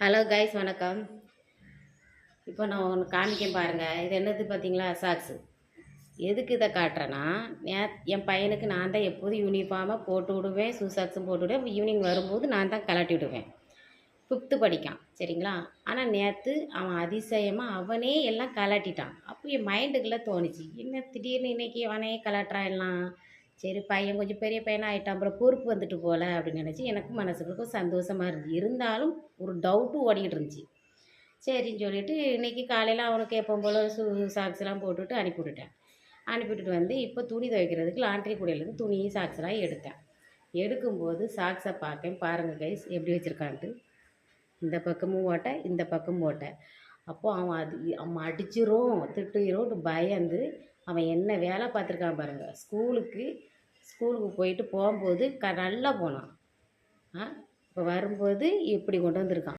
Hello guys, வணக்கம். இப்போ நான் ஒன்று காமிக்கேன் பாருங்கள். இது என்னது பார்த்தீங்களா? சாக்ஸு. எதுக்கு இதை காட்டுறேன்னா, என் பையனுக்கு நான் தான் எப்போதும் யூனிஃபார்மாக போட்டு விடுவேன், ஷூ சாக்ஸும் போட்டு விடுவேன். ஈவினிங் வரும்போது நான் தான் கலட்டி விடுவேன். 5th படிக்கான், சரிங்களா? ஆனால் நேற்று அவன் அதிசயமாக அவனே எல்லாம் கலட்டிட்டான். அப்போ என் மைண்டுக்குள்ளே தோணுச்சு, என்ன திடீர்னு இன்றைக்கி அவனே கலட்டுறான் எல்லாம். சரி, பையன் கொஞ்சம் பெரிய பையனாக ஆகிட்டான், அப்புறம் பொறுப்பு வந்துட்டு போகல அப்படின்னு நினச்சி எனக்கும் மனசுக்கு சந்தோஷமாக இருந்துச்சு. இருந்தாலும் ஒரு டவுட்டும் ஓடிக்கிட்டு இருந்துச்சு. சரின்னு சொல்லிவிட்டு இன்றைக்கி காலையில் அவனுக்கு எப்பவும் போல் சாக்ஸ்லாம் போட்டுவிட்டு அனுப்பிவிட்டுட்டேன். அனுப்பிவிட்டுட்டு வந்து இப்போ துணி துவைக்கிறதுக்கு லாண்ட்ரி கூடையிலேருந்து துணி சாக்ஸ்லாம் எடுத்தேன். எடுக்கும்போது சாக்ஸை பார்க்கேன். பாருங்கள் கைஸ், எப்படி வச்சுருக்கான்ட்டு. இந்த பக்கமும் ஓட்டை, இந்த பக்கமும் ஓட்டை. அப்போது அவன் அடிச்சிரும் திட்டுகிறோன்னு பயந்து அவன் என்ன வேலை பார்த்துருக்கான் பாருங்கள். ஸ்கூலுக்கு போயிட்டு போகும்போது நல்லா போனான். இப்போ வரும்போது இப்படி கொண்டு வந்திருக்கான்.